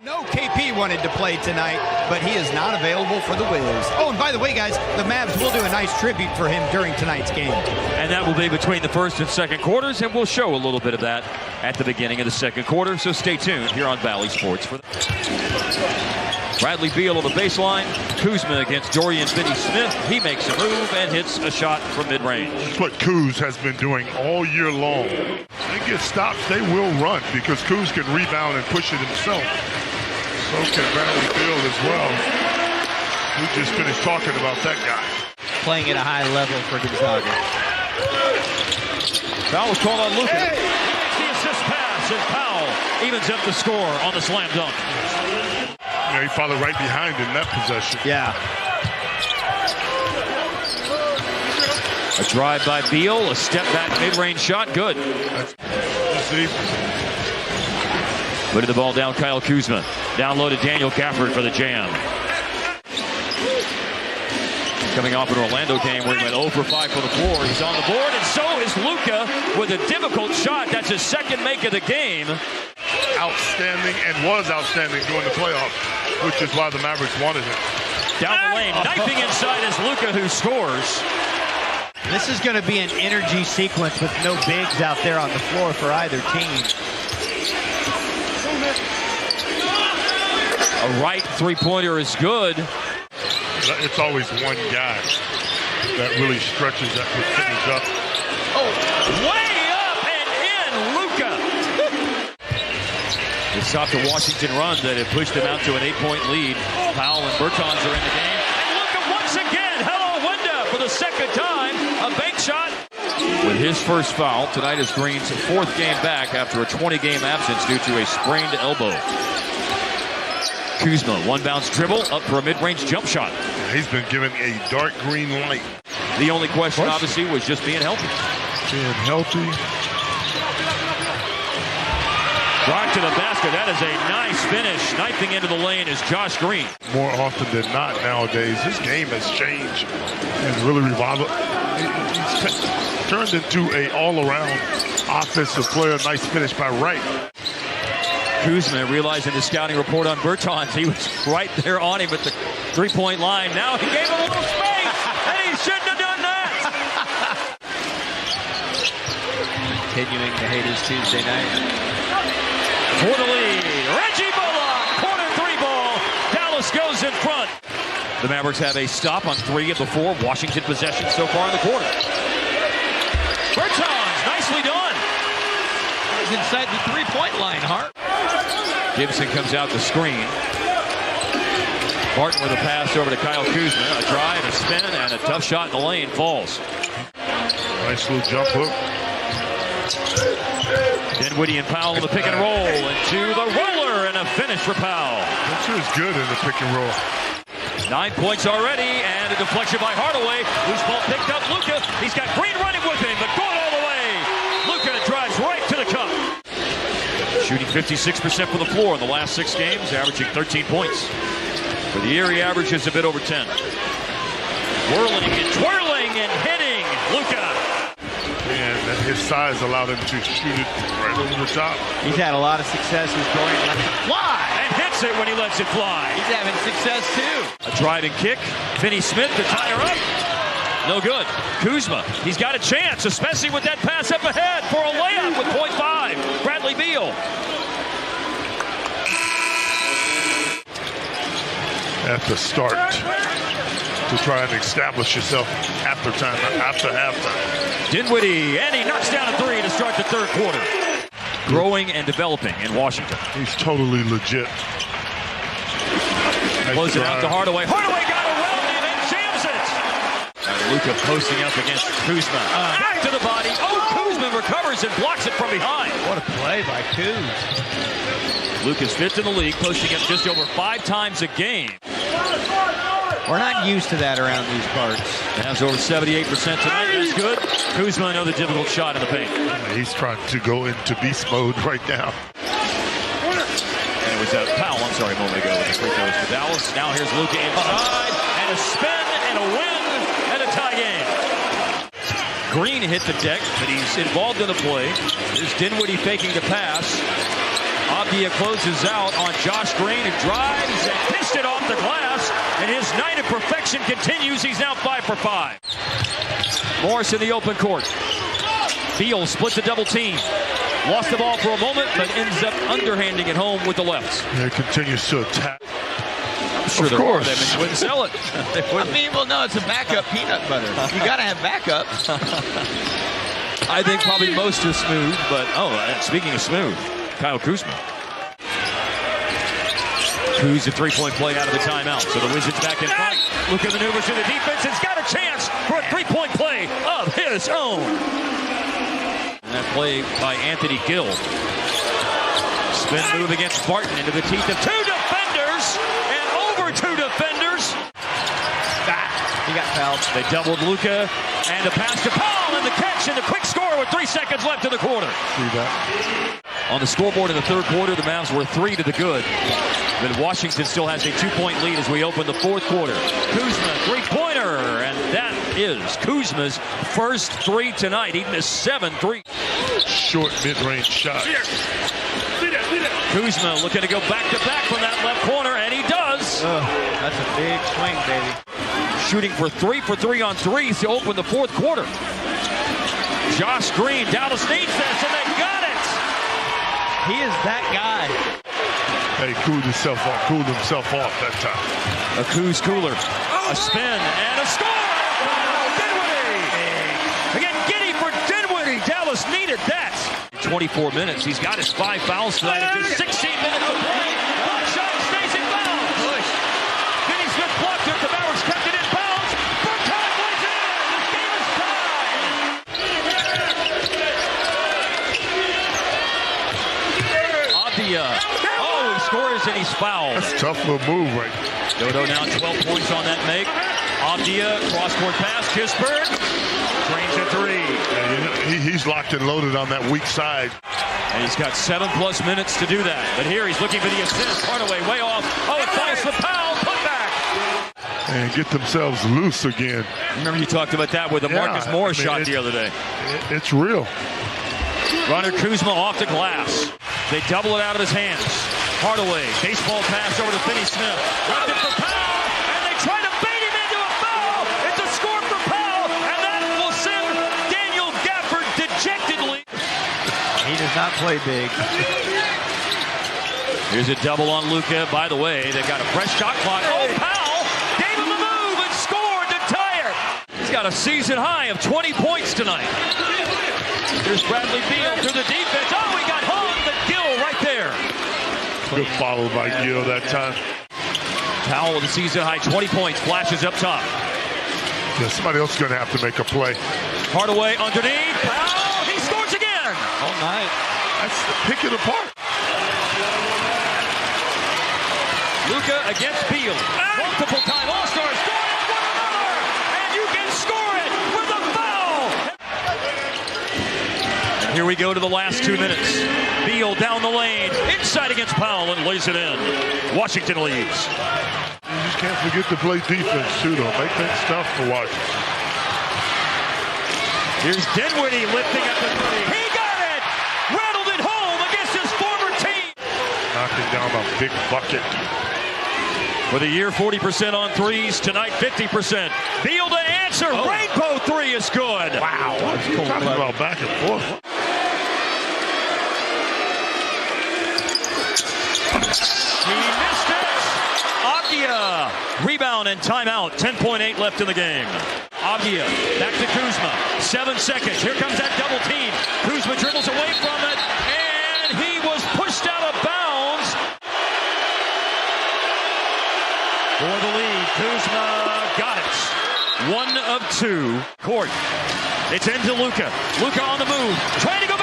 No, KP wanted to play tonight, but he is not available for the Wiz. Oh, and by the way, guys, the Mavs will do a nice tribute for him during tonight's game. And that will be between the first and second quarters, and we'll show a little bit of that at the beginning of the second quarter. So stay tuned here on Valley Sports. Bradley Beal on the baseline. Kuzma against Dorian Finney-Smith. He makes a move and hits a shot from mid-range. That's what Kuz has been doing all year long. They get stops, they will run because Kuz can rebound and push it himself. So can Bradley Beal as well. We just finished talking about that guy. Playing at a high level for Gonzaga. Foul was called on Luka. Hey! The assist pass, and Powell evens up the score on the slam dunk. Yeah, he followed right behind in that possession. Yeah. A drive by Beal, a step back mid-range shot, good. Putting the ball down, Kyle Kuzma. Down low to Daniel Gafford for the jam. Coming off an Orlando game where he went 0 for 5 for the floor. He's on the board, and so is Luka with a difficult shot. That's his second make of the game. Outstanding, and was outstanding during the playoffs, which is why the Mavericks wanted him. Down the lane, knifing inside is Luka, who scores. This is going to be an energy sequence with no bigs out there on the floor for either team. A right three-pointer is good. It's always one guy that really stretches that percentage up. Oh, way up and in, Luka. It stopped a Washington run that had pushed them out to an 8-point lead. Powell and Bertans are in the game. And Luka once again, hello, Wenda, for the second time, a bank shot. With his first foul, tonight is Green's fourth game back after a 20-game absence due to a sprained elbow. Kuzma, one bounce dribble, up for a mid-range jump shot. He's been given a dark green light. The only question, obviously, was just being healthy. Being healthy. Drive to the basket. That is a nice finish. Knifing into the lane is Josh Green. More often than not nowadays, this game has changed and really revolved. He's turned into an all-around offensive player. Nice finish by Wright. Kuzma, realizing the scouting report on Bertans, he was right there on him at the three-point line. Now he gave him a little space, and he shouldn't have done that. Continuing to hate his Tuesday night. For the lead, Reggie Bullock, corner three ball. Dallas goes in front. The Mavericks have a stop on 3 of the 4 Washington possessions so far in the quarter. Bertans, nicely done. He's inside the three-point line, Hart. Gibson comes out the screen. Martin with a pass over to Kyle Kuzma. A drive, a spin, and a tough shot in the lane. Falls. Nice little jump hook. Dinwiddie and Powell in the pick and roll. Into the roller, and a finish for Powell. That was good in the pick and roll. 9 points already, and a deflection by Hardaway. Loose ball picked up Luka. He's got Green running with him, but going all the way. Luka drives right to the cup. Shooting 56% from the floor in the last 6 games, averaging 13 points. For the year, he averages a bit over 10. Whirling and twirling and hitting, Luka. And his size allowed him to shoot it right over the top. He's had a lot of success with going left to fly. And hits it when he lets it fly. He's having success, too. A driving kick. Finney-Smith to tie her up. No good. Kuzma, he's got a chance, especially with that pass up ahead for a layup with .5. Bradley Beal. At the start to try and establish yourself after halftime. Dinwiddie, and he knocks down a 3 to start the third quarter. Growing and developing in Washington. He's totally legit. Close it out to Hardaway. Hardaway got around him and jams it. And Luka posting up against Kuzma. Back to the body. Oh, Kuzma recovers and blocks it from behind. What a play by Kuz. Luka's 5th in the league, posting up just over 5 times a game. We're not used to that around these parts. Has over 78% tonight. That's good. Kuzma, another difficult shot in the paint. He's trying to go into beast mode right now. And it was Powell, a moment ago with the free throws for Dallas. Now here's Luka inside, and a spin, and a win, and a tie game. Green hit the deck, but he's involved in the play. There's Dinwiddie faking the pass. Abdia closes out on Josh Green, who drives and pissed it off the glass, and his night of perfection continues. He's now 5 for 5. Morris in the open court. Beal splits a double team. Lost the ball for a moment, but ends up underhanding it home with the left. Yeah, continues to attack. I'm sure of course. They wouldn't sell it. I mean, well, no, it's a backup peanut butter. You got to have backup. I think probably most are smooth, but speaking of smooth, Kyle Kuzma. Kuz, a three-point play out of the timeout. So the Wizards back in front. Luka maneuvers through the defense. It's got a chance for a three-point play of his own. And that play by Anthony Gill. Spin move against Barton into the teeth of 2 defenders and over 2 defenders. He got fouled. They doubled Luka and a pass to Powell and the catch and the quick score with 3 seconds left in the quarter. See that? On the scoreboard in the third quarter, the Mavs were 3 to the good. But Washington still has a 2-point lead as we open the fourth quarter. Kuzma, three-pointer, and that is Kuzma's first 3 tonight. He missed 7 threes. Short mid-range shot. Kuzma looking to go back-to-back from that left corner, and he does. That's a big swing, baby. Shooting for 3 for 3 on threes to open the fourth quarter. Josh Green, Dallas needs this, and they got it. He is that guy. He cooled himself off that time. A Kuz cooler, a spin, and a score! Dinwiddie! Again, giddy for Dinwiddie. Dallas needed that. 24 minutes. He's got his 5 fouls tonight in just 16 minutes of play. One shot stays in bounds. Finney Smith blocked it. The Mavericks kept it in bounds. Burkhardt plays it in. This game is tied. Abdia. He scores and he's fouled. That's a tough little move right there. Dodo now 12 points on that make. Abdia, cross-court pass. Kispert drains a 3. Yeah, he's locked and loaded on that weak side. And he's got 7+ minutes to do that. But here he's looking for the assist. Hardaway way off. It falls for Powell. Put back. And get themselves loose again. Remember you talked about that with the Marcus Morris shot the other day. It's real. Runner Kuzma off the glass. They double it out of his hands. Hardaway, baseball pass over to Finney Smith. Left it for Powell, and they try to bait him into a foul. It's a score for Powell, and that will send Daniel Gafford dejectedly. He does not play big. Here's a double on Luka. By the way, they've got a fresh shot clock. Powell gave him the move and scored to tie it. He's got a season high of 20 points tonight. Here's Bradley Beal through the defense. He got hung, but Gill right there. Good follow by Gill that time. Powell with a season high 20 points, flashes up top. Yeah, somebody else is going to have to make a play. Hardaway underneath. Powell, he scores again. All night. That's pick it apart. Luka against Beal. Multiple time All-Stars going at one another. And you can score it with a foul. And here we go to the last 2 minutes. Beal down the lane, inside against Powell, and lays it in. Washington leads. You just can't forget to play defense, too, though. Make things tough for Washington. Here's Dinwiddie lifting at the 3. He got it! Rattled it home against his former team. Knocking down a big bucket. For the year, 40% on threes. Tonight, 50%. Beal to answer. Rainbow 3 is good. Wow. Talking about back and forth. He missed it. Abdia. Rebound and timeout. 10.8 left in the game. Abdia back to Kuzma. 7 seconds. Here comes that double team. Kuzma dribbles away from it. And he was pushed out of bounds. For the lead. Kuzma got it. 1 of 2. Court. It's into Luka. Luka on the move. Trying to go back.